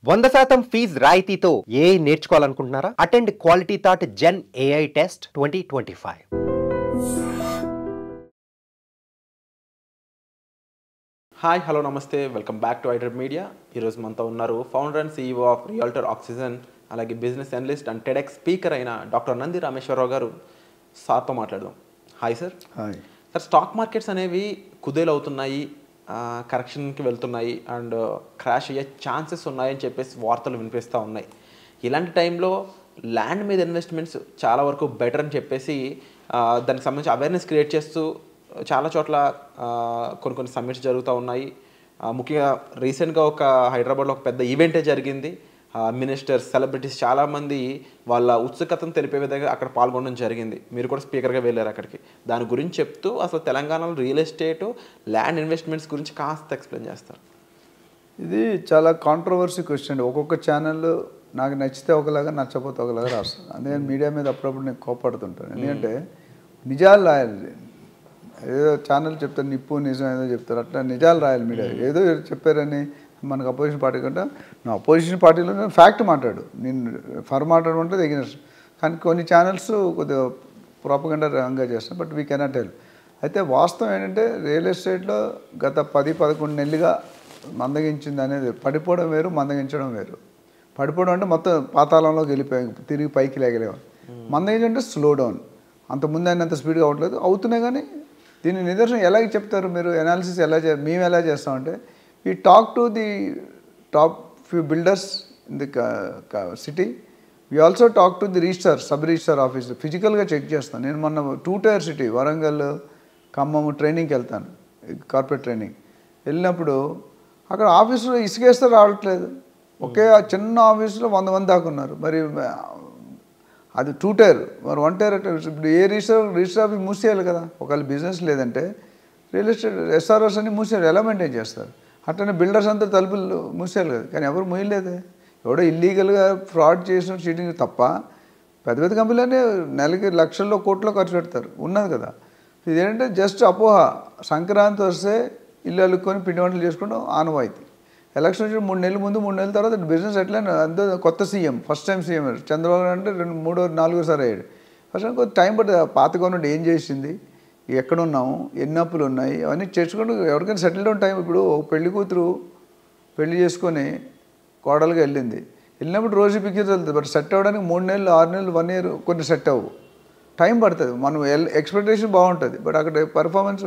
100% fees రాయితీతో AI నేర్చుకోవాలనుకుంటున్నారా? Attend quality thought gen AI test 2025. Hi hello namaste welcome back to iDream media. ఈరోజు మనతో ఉన్నారు founder and CEO of realtor oxygen, అలాగే business analyst and TEDx speaker అయిన doctor Nandi Rameshwara Rao garu. సార్తో మాట్లాడదాం. Hi sir. Hi sir, stock markets అనేవి కుదేలవుతున్నాయి, కరెక్షన్కి వెళ్తున్నాయి అండ్ క్రాష్ అయ్యే ఛాన్సెస్ ఉన్నాయని చెప్పేసి వార్తలు వినిపిస్తూ ఉన్నాయి. ఇలాంటి టైంలో ల్యాండ్ మీద ఇన్వెస్ట్మెంట్స్ చాలా వరకు బెటర్ అని చెప్పేసి దానికి సంబంధించి అవేర్నెస్ క్రియేట్ చేస్తూ చాలా చోట్ల కొన్ని సమ్మిట్స్ జరుగుతూ ఉన్నాయి. ముఖ్యంగా రీసెంట్గా హైదరాబాద్లో ఒక పెద్ద ఈవెంటే జరిగింది. మినిస్టర్స్, సెలబ్రిటీస్ చాలామంది వాళ్ళ ఉత్సుకతను తెలిపే విధంగా అక్కడ పాల్గొనడం జరిగింది. మీరు కూడా స్పీకర్గా వెళ్ళారు అక్కడికి. దాని గురించి చెప్తూ అసలు తెలంగాణలో రియల్ ఎస్టేట్, ల్యాండ్ ఇన్వెస్ట్మెంట్స్ గురించి కాస్త ఎక్స్ప్లెయిన్ చేస్తారు. ఇది చాలా కాంట్రవర్సీ క్వశ్చన్. ఒక్కొక్క ఛానల్ నాకు నచ్చితే ఒకలాగా, నచ్చకపోతే ఒకలాగా రాస్తాను. అందుకని మీడియా మీద అప్పుడప్పుడు నేను కోపడుతుంటాను. ఎందుకంటే నిజాలు రాయాలి. ఏదో ఛానల్ చెప్తారు నిప్పు నిజం ఏదో చెప్తారు, అట్లా నిజాలు రాయాలి మీడియా. ఏదో చెప్పారని మనకు అపోజిషన్ పార్టీ కంటే నా అపోజిషన్ పార్టీలో ఫ్యాక్ట్ మాట్లాడు, నేను ఫర్ మాట్లాడమంటే తగిన. కానీ కొన్ని ఛానల్స్ కొద్దిగా ప్రాపగండా రంగా చేస్తాను, బట్ వీ కెనాట్ టెల్. అయితే వాస్తవం ఏంటంటే రియల్ ఎస్టేట్లో గత 10-11 నెలలుగా మందగించింది అనేది, పడిపోవడం వేరు, మందగించడం వేరు. పడిపోవడం అంటే మొత్తం పాతాళంలోకి వెళ్ళిపోయాం, తిరిగి పైకి లేగలేము. మందగించడం అంటే స్లో డౌన్. అంతకుముందు అయినంత స్పీడ్గా అవ్వట్లేదు, అవుతున్నాయి. కానీ దీని నిదర్శనం ఎలాగ చెప్తారు మీరు? అనాలిసిస్ మేము ఎలా చేస్తామంటే, we talk to the top few builders in the city. We also talk to the registrar, sub-registrar office. ఫిజికల్గా చెక్ చేస్తాను. నేను మొన్న 2-tier సిటీ వరంగల్, ఖమ్మం ట్రైనింగ్కి వెళ్తాను, కార్పొరేట్ ట్రైనింగ్. వెళ్ళినప్పుడు అక్కడ ఆఫీసులో ఇసుకేస్తే రావట్లేదు. ఒకే చిన్న ఆఫీసులో 100 మంది దాకా ఉన్నారు. మరి అది 2-tier, మరి 1-tier అంటే ఇప్పుడు ఏ రిజిస్టర్ ఆఫీస్ మూసేయాలి కదా. ఒకవేళ బిజినెస్ లేదంటే రియల్ ఎస్టేట్ ఎస్ఆర్ఓస్ అన్ని మూసేయాలి. ఎలా మెయింటైన్ చేస్తారు? అట్లనే బిల్డర్స్ అంతా తలుపులు మూసేయాలి కదా. కానీ ఎవరు మూయలేదే. ఎవడో ఇల్లీగల్గా ఫ్రాడ్ చేసిన చీటింగ్ తప్ప పెద్ద పెద్ద కంపెనీలనే నెలకి లక్షల్లో కోట్లో ఖర్చు పెడతారు, ఉన్నది కదా. ఇదేంటంటే జస్ట్ అపోహ. సంక్రాంతి వస్తే ఇల్లు అల్లుకొని పిండి వంటలు చేసుకోవడం ఆనవాయితీ. ఎలక్షన్ వచ్చి 3 నెలల ముందు, 3 నెలల తర్వాత బిజినెస్ ఎట్లయినా అంతా. కొత్త CM, first time CM Chandrababu అంటే 3-4 అయ్యాడు. ఫస్ట్ టైం కొంచెం టైం పడుతుంది. పాత గవర్నమెంట్ ఏం చేసింది, ఎక్కడున్నాము, ఎన్ని అప్పులు ఉన్నాయి, అవన్నీ చేసుకుంటూ ఎవరికైనా సెటిల్ డౌన్ టైం. ఇప్పుడు పెళ్లి కూతురు పెళ్లి చేసుకొని కోడలుగా వెళ్ళినప్పుడు రోజు పిక్చర్స్ వెళ్తుంది. బట్ సెట్ అవ్వడానికి 3 నెలలు, 6 నెలలు, 1 ఇయర్ కొన్ని సెట్ అవ్వు, టైం పడుతుంది. మనం ఎక్స్పెక్టేషన్ బాగుంటుంది, బట్ అక్కడ పర్ఫార్మెన్స్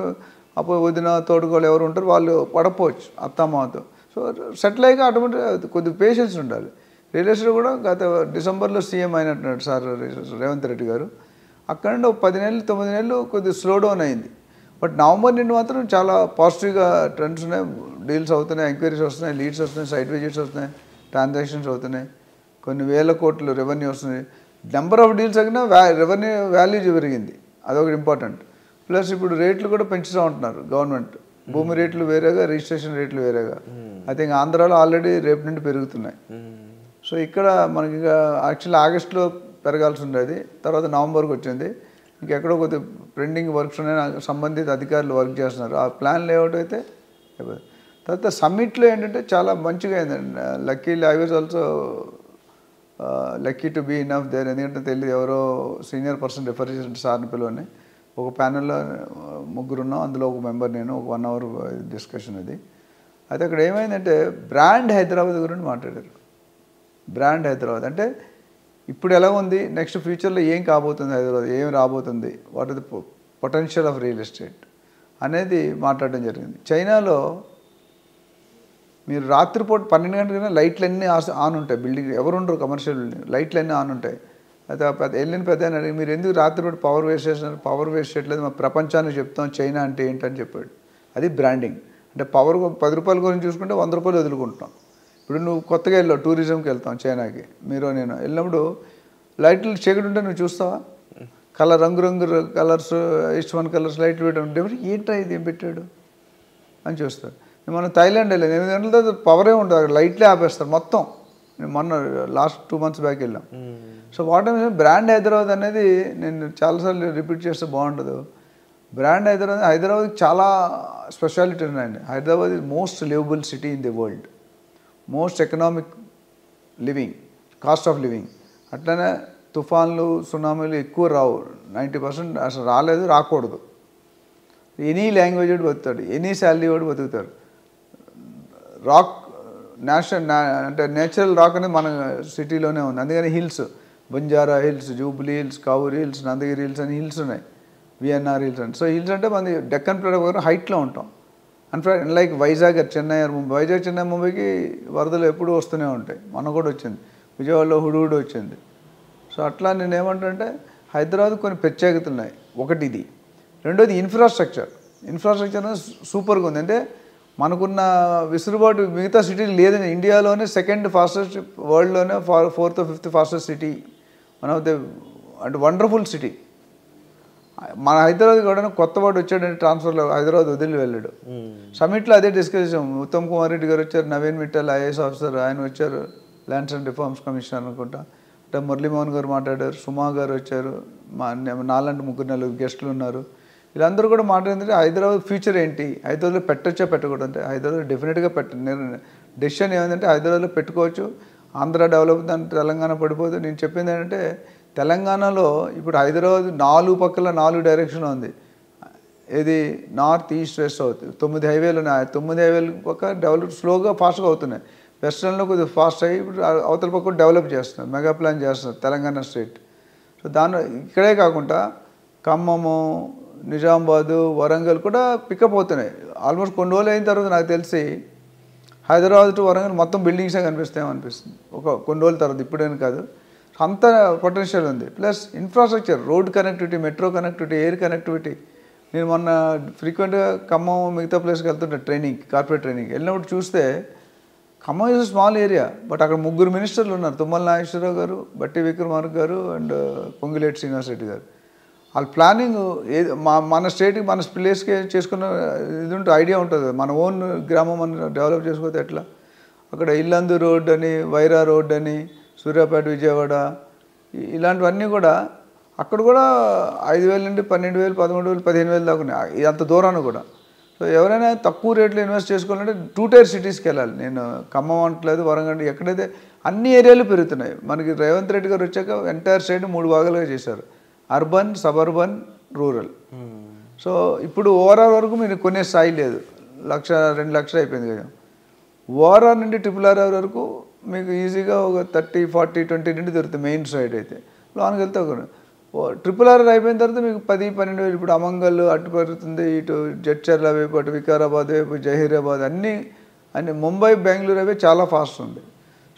అప్పుడు వదిన తోడుకోవాలి ఎవరు ఉంటారు వాళ్ళు పడపోవచ్చు అత్తమ్మతో. సో సెటిల్ అయ్యాక ఆటోమేటిక్ కొద్దిగా పేషెన్స్ ఉండాలి. రియల్ ఎస్టేట్ కూడా గత డిసెంబర్లో సీఎం అయినట్టున్నాడు సార్ రేవంత్ రెడ్డి గారు. అక్కడ నుండి 10 నెలలు 9 నెలలు కొద్దిగా స్లో డౌన్ అయింది. బట్ నవంబర్ నుండి మాత్రం చాలా పాజిటివ్గా ట్రెండ్స్ ఉన్నాయి. డీల్స్ అవుతున్నాయి, ఎంక్వైరీస్ వస్తున్నాయి, లీడ్స్ వస్తున్నాయి, సైట్ విజిట్స్ వస్తున్నాయి, ట్రాన్సాక్షన్స్ అవుతున్నాయి, కొన్ని వేల కోట్లు రెవెన్యూ వస్తుంది. నెంబర్ ఆఫ్ డీల్స్ తగ్గినా రెవెన్యూ వాల్యూ పెరిగింది, అదొకటి ఇంపార్టెంట్. ప్లస్ ఇప్పుడు రేట్లు కూడా పెంచుతూ ఉంటున్నారు గవర్నమెంట్. భూమి రేట్లు వేరేగా, రిజిస్ట్రేషన్ రేట్లు వేరేగా. అయితే ఇంకా ఆంధ్రాలో ఆల్రెడీ రేపు నుండి పెరుగుతున్నాయి. సో ఇక్కడ మనకి ఇంకా యాక్చువల్లీ ఆగస్టులో పెరగాల్సి ఉండేది, తర్వాత నవంబర్కి వచ్చింది. ఇంకెక్కడో కొద్దిగా పెండింగ్ వర్క్స్ ఉన్నాయి, సంబంధిత అధికారులు వర్క్ చేస్తున్నారు. ఆ ప్లాన్ లేఅవుట్ అయితే తర్వాత సమ్మిట్లో ఏంటంటే చాలా మంచిగా అయిందండి. Luckily I was also lucky to be enough there. ఎందుకంటే తెలియదు ఎవరో సీనియర్ పర్సన్ రిఫర్ చేసిన సార్ని పిలువని. ఒక ప్యానెల్లో 3 ఉన్నాం, అందులో ఒక మెంబర్ నేను. ఒక 1 అవర్ డిస్కషన్ అది. అయితే అక్కడ ఏమైందంటే బ్రాండ్ హైదరాబాద్ గురించి మాట్లాడారు. బ్రాండ్ హైదరాబాద్ అంటే ఇప్పుడు ఎలా ఉంది, నెక్స్ట్ ఫ్యూచర్లో ఏం కాబోతుంది, హైదరాబాద్ ఏం రాబోతుంది, what is the potential of real estate అనేది మాట్లాడడం జరిగింది. చైనాలో మీరు రాత్రిపూట 12 గంటలకైనా లైట్లన్నీ ఆన్ ఉంటాయి. బిల్డింగ్ ఎవరు ఉండరు, కమర్షియల్ బిల్డింగ్ లైట్లన్నీ ఆన్ ఉంటాయి. అయితే వెళ్ళిన పెద్ద అడిగి మీరు ఎందుకు రాత్రిపూట పవర్ వేస్ట్ చేస్తున్నారు? పవర్ వేస్ట్ చేయట్లేదు, మా ప్రపంచానికి చెప్తాం చైనా అంటే ఏంటని చెప్పాడు. అది బ్రాండింగ్. అంటే పవర్ 10 రూపాయల గురించి చూసుకుంటే 100 రూపాయలు వదులుకుంటాం. ఇప్పుడు నువ్వు కొత్తగా వెళ్ళావు, టూరిజంకి వెళ్తాం చైనాకి, మీరు నేను వెళ్ళినప్పుడు లైట్లు చీకటి ఉంటే నువ్వు చూస్తావా? రంగు కలర్స్, ఇష్టమైన కలర్స్ లైట్లు పెట్టడం ఏంటో ఇది ఏం పెట్టాడు అని చూస్తారు. మనం థాయిలాండ్ వెళ్ళాను, 8 గంటల తర్వాత పవరే ఉంటుంది, అక్కడ లైట్లే ఆపేస్తారు మొత్తం. మొన్న లాస్ట్ 2 months బ్యాక్ వెళ్ళాం. సో వాట్ బ్రాండ్ హైదరాబాద్ అనేది నేను చాలాసార్లు రిపీట్ చేస్తే బాగుండదు. బ్రాండ్ హైదరాబాద్ చాలా స్పెషాలిటీ ఉన్నాయండి. Hyderabad is most liveable city in the world, most economic cost of living. అట్లనే తుఫాన్లు సునామీలు ఎక్కువ రావు, 90% అసలు రాలేదు, రాకూడదు. ఎనీ లాంగ్వేజ్ వాడు బతుకుతాడు, ఎనీ శాలరీ వాడు బతుకుతాడు. రాక్ అంటే నేచురల్ రాక్ అనేది మన సిటీలోనే ఉంది. అందుకని hills, Banjara hills, Jubilee hills, Kavuri hills, Nandagiri hills అని హిల్స్ ఉన్నాయి, విఎన్ఆర్ హిల్స్ అని. సో హిల్స్ అంటే మన డెక్కన్ ప్లేట్ హైట్లో ఉంటాం. And like Vizag, Chennai, Mumbai. వైజాగ్, చెన్నై, ముంబైకి వరదలు ఎప్పుడూ వస్తూనే ఉంటాయి. మొన్న కూడా వచ్చింది, విజయవాడలో హుడుహుడు వచ్చింది. సో అట్లా నేను ఏమంటే హైదరాబాద్ కొన్ని ప్రత్యేకతలు ఉన్నాయి. ఒకటి ఇది. రెండోది ఇన్ఫ్రాస్ట్రక్చర్ సూపర్గా ఉంది. అంటే మనకున్న విసురుబాటు మిగతా సిటీలు లేదని. ఇండియాలోనే సెకండ్ ఫాస్టెస్ట్, వరల్డ్లోనే 4th or 5th fastest city, one of the అంటే వండర్ఫుల్ సిటీ. మన హైదరాబాద్ కూడా కొత్త వాడు వచ్చాడంటే ట్రాన్స్ఫర్లో హైదరాబాద్ వదిలి వెళ్ళాడు. సమిట్లో అదే డిస్కస్ చేసాం. ఉత్తమ్ కుమార్ రెడ్డి గారు వచ్చారు, నవీన్ మిట్టల్ ఐఏఎస్ ఆఫీసర్ ఆయన వచ్చారు, ల్యాండ్స్ అండ్ రిఫార్మ్స్ కమిషనర్ అనుకుంటా. అంటే మురళీమోహన్ గారు మాట్లాడారు, సుమా గారు వచ్చారు, నాలాంటి 3-4 గెస్టులు ఉన్నారు. వీళ్ళందరూ కూడా మాట్లాడిందంటే హైదరాబాద్ ఫ్యూచర్ ఏంటి, హైదరాబాద్లో పెట్టచ్చా పెట్టకూడదు అంటే హైదరాబాద్ డెఫినెట్గా డెసిషన్ ఏమైందంటే హైదరాబాద్లో పెట్టుకోవచ్చు. ఆంధ్ర డెవలప్ అంటే తెలంగాణ పడిపోతుంది. నేను చెప్పింది ఏంటంటే తెలంగాణలో ఇప్పుడు హైదరాబాద్ 4 పక్కల 4 డైరెక్షన్లో ఉంది. ఇది నార్త్, ఈస్ట్, వెస్ట్, సౌత్. 9 హైవేలు ఉన్నాయి. 9 హైవేలు పక్క డెవలప్ స్లోగా ఫాస్ట్గా అవుతున్నాయి. వెస్ట్రన్లో కొద్దిగా ఫాస్ట్ అయ్యి ఇప్పుడు అవతల పక్క డెవలప్ చేస్తున్నారు, మెగా ప్లాన్ చేస్తున్నారు తెలంగాణ స్టేట్. సో దాని ఇక్కడే కాకుండా ఖమ్మము, నిజామాబాదు, వరంగల్ కూడా పికప్ అవుతున్నాయి. ఆల్మోస్ట్ కొన్ని రోజులు అయిన తర్వాత నాకు తెలిసి హైదరాబాద్ టు వరంగల్ మొత్తం బిల్డింగ్సే కనిపిస్తాయేమనిపిస్తుంది కొన్ని రోజుల తర్వాత. ఇప్పుడేం కాదు, అంత పొటెన్షియల్ ఉంది. Plus infrastructure, road connectivity, metro connectivity, air connectivity. నేను మొన్న ఫ్రీక్వెంట్గా ఖమ్మం మిగతా ప్లేస్కి వెళ్తుంటే ట్రైనింగ్, కార్పొరేట్ ట్రైనింగ్ వెళ్ళినప్పుడు చూస్తే Khammam is small area, but అక్కడ 3 మినిస్టర్లు ఉన్నారు, తుమ్మల నాగేశ్వరరావు గారు, బట్టి విక్రమార్క గారు అండ్ పొంగులేటి శ్రీనివాసరెడ్డి గారు. వాళ్ళ ప్లానింగ్ మన స్టేట్కి, మన ప్లేస్కి చేసుకున్న ఇది ఉంటుంది, ఐడియా ఉంటుంది. మన ఓన్ గ్రామం మనం డెవలప్ చేసుకోతే ఎట్లా. అక్కడ ఇల్లందు రోడ్ అని, వైరా రోడ్ అని, సూర్యాపేట, విజయవాడ ఇలాంటివన్నీ కూడా అక్కడ కూడా 5,000 నుండి 12,000, 13,000, 15,000 దాకా ఉన్నాయి. ఇది అంత దూరాన్ని కూడా. సో ఎవరైనా తక్కువ రేట్లో ఇన్వెస్ట్ చేసుకోవాలంటే 2 tier సిటీస్కి వెళ్ళాలి. నేను ఖమ్మం అంటలేదు, వరంగల్, ఎక్కడైతే అన్ని ఏరియాలు పెరుగుతున్నాయి. మనకి రేవంత్ రెడ్డి గారు వచ్చాక ఎంటైర్ స్టేట్ 3 భాగాలుగా చేశారు, అర్బన్, సబర్బన్, రూరల్. సో ఇప్పుడు ఓవరాల్ వరకు మీరు కొనే స్థాయి లేదు, 1,00,000, 2,00,000 అయిపోయింది కదా. ఓవరాల్ నుండి RRR వరకు మీకు ఈజీగా ఒక 30, 40, 20 నుండి దొరుకుతుంది మెయిన్ సైడ్ అయితే. లోనికి వెళ్తే ఒక RRR అయిపోయిన తర్వాత మీకు 10, 12,000. ఇప్పుడు అమంగల్ అటు పెరుగుతుంది, ఇటు జడ్చర్ల వైపు, అటు వికారాబాద్ వైపు, జహీరాబాద్ అన్నీ ముంబై, బెంగళూరు అవే చాలా ఫాస్ట్ ఉంది.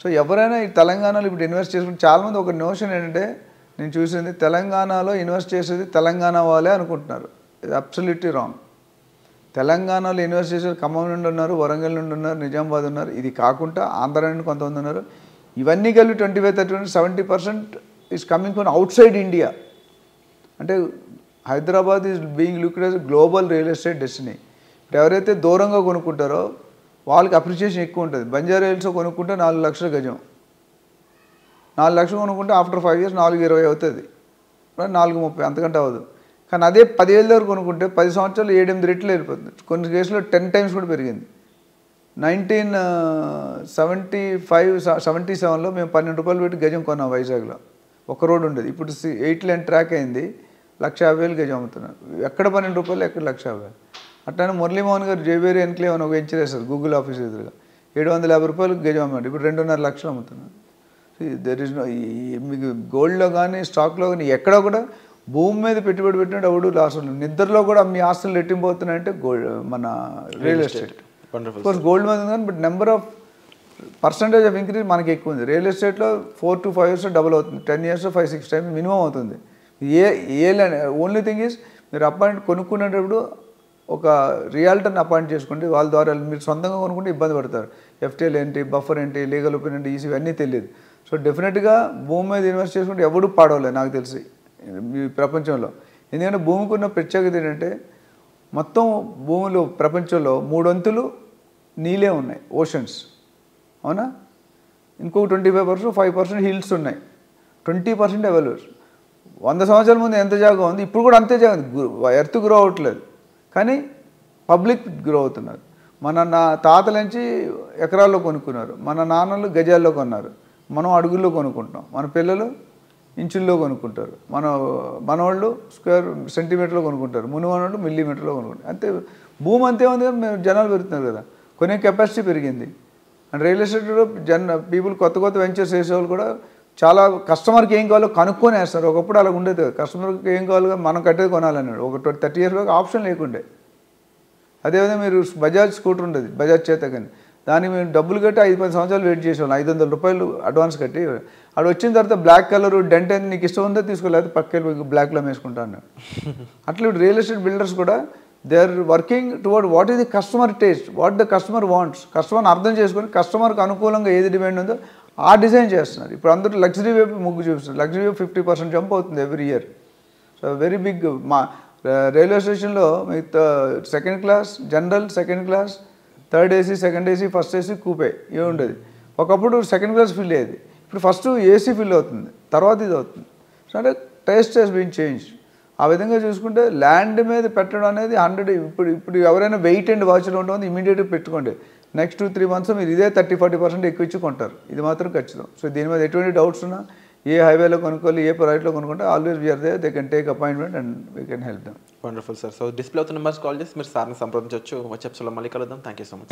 సో ఎవరైనా ఈ తెలంగాణలో ఇప్పుడు ఇన్వెస్ట్ చేసుకుంటే చాలామంది ఒక నోషన్ ఏంటంటే నేను చూసింది, తెలంగాణలో ఇన్వెస్ట్ చేసేది తెలంగాణ వాళ్ళే అనుకుంటున్నారు. ఇది అబ్సల్యూట్లీ రాంగ్. తెలంగాణలో ఇన్వెస్ట్ చేసేది ఖమ్మం నుండి ఉన్నారు, వరంగల్ నుండి ఉన్నారు, నిజామాబాద్ ఉన్నారు. ఇది కాకుండా ఆంధ్ర నుండి కొంతమంది ఉన్నారు. ఇవన్నీ కలిపి 25, 30, 70% is coming from outside India. అంటే Hyderabad is being looked as global real estate destiny. ఇప్పుడు ఎవరైతే దూరంగా కొనుక్కుంటారో వాళ్ళకి అప్రిషియేషన్ ఎక్కువ ఉంటుంది. బంజారా హిల్స్ కొనుక్కుంటే 4 లక్షల గజం, 4 లక్షలు కొనుక్కుంటే ఆఫ్టర్ 5 years 4,20 అవుతుంది, 4,30 అంతకంటే అవ్వదు. కానీ అదే 10,000 దగ్గర కొనుక్కుంటే 10 సంవత్సరాలు 7-8 రెట్లు వెళ్ళిపోతుంది. కొన్ని కేసులో 10 times కూడా పెరిగింది. 1977లో మేము 12 రూపాయలు పెట్టి గజం కొన్నాం వైజాగ్లో. ఒక రోడ్ ఉండేది, ఇప్పుడు 8 lane ట్రాక్ అయింది, 1,50,000 గజం అమ్ముతున్నారు. ఎక్కడ 12 రూపాయలు, ఎక్కడ 1,50,000. అట్లానే మురళీమోహన్ గారు జేబేరి ఎన్క్లేవ్ అని ఒక వెంచర్ వేస్తారు గూగుల్ ఆఫీస్ ఎదురుగా, 750 రూపాయలకు గజం అమ్మాడు, ఇప్పుడు 2.5 లక్షలు అమ్ముతున్నారు. దెర్ ఇస్ నో, మీకు గోల్డ్లో కానీ స్టాక్లో కానీ ఎక్కడ కూడా భూమి మీద పెట్టుబడి పెట్టినట్టు ఎవడు లాస్ ఉండదు. నిద్రలో కూడా మీ ఆస్తులు రెట్టింపోతున్నాయంటే గోల్డ్, మన రియల్ ఎస్టేట్. కోర్స్ గోల్డ్ మీద ఉంది కానీ but number of percentage of increase మనకి ఎక్కువ ఉంది. రియల్ ఎస్టేట్లో 4 to 5 years డబుల్ అవుతుంది, 10 years 5-6 times మినిమం అవుతుంది. ఓన్లీ థింగ్ ఈజ్ మీరు అపాయింట్ కొనుక్కునేటప్పుడు ఒక రియాల్టర్ని అపాయింట్ చేసుకుంటే వాళ్ళ ద్వారా మీరు సొంతంగా కొనుక్కుంటే ఇబ్బంది పడతారు. FTL ఏంటి, బఫర్ ఏంటి, లీగల్ ఒపీనియన్ ఏంటి, ఇవన్నీ తెలియదు. సో డెఫినెట్గా భూమి మీద ఇన్వెస్ట్ చేసుకుంటే ఎవడు పాడవలేదు నాకు తెలిసి ఈ ప్రపంచంలో. ఎందుకంటే భూమికి ఉన్న ప్రత్యేకత ఏంటంటే మొత్తం భూమిలో ప్రపంచంలో 3 వంతులు నీళ్ళే ఉన్నాయి, ఓషన్స్, అవునా. ఇంకో 25%, 5% హిల్స్ ఉన్నాయి, 20% అవైలబుల్. 100 సంవత్సరాల ముందు ఎంత జాగా ఉంది, ఇప్పుడు కూడా అంతే జాగా ఉంది. ఎర్త్ గ్రో అవ్వట్లేదు కానీ పబ్లిక్ గ్రో అవుతున్నారు. మన తాతల నుంచి ఎకరాల్లో కొనుక్కున్నారు, మన నాన్నలు గజాల్లో కొన్నారు, మనం అడుగుల్లో కొనుక్కుంటాం, మన పిల్లలు ఇంచుల్లో కొనుక్కుంటారు, మనవాళ్ళు స్క్వేర్ సెంటీమీటర్లో కొనుక్కుంటారు, మునివాళ్ళు మిల్లీమీటర్లో కొనుక్కుంటారు. అంతే భూమి అంతే ఉంది కదా, మేము జనాలు పెరుగుతున్నారు కదా, కొనే కెపాసిటీ పెరిగింది. అండ్ రియల్ ఎస్టేట్లో పీపుల్ కొత్త వెంచర్స్ వేసేవాళ్ళు కూడా చాలా కస్టమర్కి ఏం కావాలో కనుక్కొని వేస్తారు. ఒకప్పుడు అలా ఉండేది కదా, కస్టమర్కి ఏం కావాలో మనం కట్టేది కొనాలన్నాడు. ఒక 30 years బ్యాక్ ఆప్షన్ లేకుండే. అదేవిధంగా మీరు బజాజ్ స్కూటర్ ఉండేది, బజాజ్ చేత కానీ దానికి మేము డబ్బులు కట్టి 5-10 సంవత్సరాలు వెయిట్ చేసేవాళ్ళం, 500 రూపాయలు అడ్వాన్స్ కట్టి. అక్కడ వచ్చిన తర్వాత బ్లాక్ కలర్ డెంట్ అయింది, నీకు ఇష్టం ఉందో తీసుకోలేదు, పక్కకి బ్లాక్లో వేసుకుంటా అన్నాడు. అట్లా ఇప్పుడు రియల్ ఎస్టేట్ బిల్డర్స్ కూడా they are working toward what is the customer taste, what the customer wants. కస్టమర్ని అర్థం చేసుకొని కస్టమర్కి అనుకూలంగా ఏది డిమాండ్ ఉందో ఆ డిజైన్ చేస్తున్నారు. ఇప్పుడు అందరూ లగ్జరీ వైపు మొగ్గు చూపిస్తున్నారు. లగ్జరీ వైపు 50% జంప్ అవుతుంది every year. So very big. మా రైల్వే స్టేషన్లో మీకు second class, general, second class, third AC, second AC, first AC, coupe ఇవి ఉండేది. ఒకప్పుడు సెకండ్ క్లాస్ ఫిల్ అయ్యేది, ఇప్పుడు ఫస్ట్ ఏసీ ఫిల్ అవుతుంది, తర్వాత ఇది అవుతుంది. సో అంటే టేస్ట్ హెస్ బీన్ చేంజ్. ఆ విధంగా చూసుకుంటే ల్యాండ్ మీద పెట్టడం అనేది 100. ఇప్పుడు ఎవరైనా వెయిట్ అండ్ వాచ్లో ఉంటుంది, ఇమీడియట్గా పెట్టుకోండి. నెక్స్ట్ 2-3 months మీరు ఇదే 30-40% ఎక్కువ ఇచ్చి కొంటారు, ఇది మాత్రం ఖచ్చితం. సో దీని మీద ఎటువంటి డౌట్స్ ఉన్నా, ఏ హైవేలో కొనుక్కోవాలి, ఏ ప్రైవేట్లో కొనుక్కుంటే always we're there, they can take appointment and we can help them. Wonderful sir. So display అవుతున్న నెంబర్స్ కాల్ చేసి మీరు సార్ని సంప్రదించవచ్చు. వచ్చే ఎపిసోడ్లో మళ్ళీ కలుద్దాం. Thank you so much.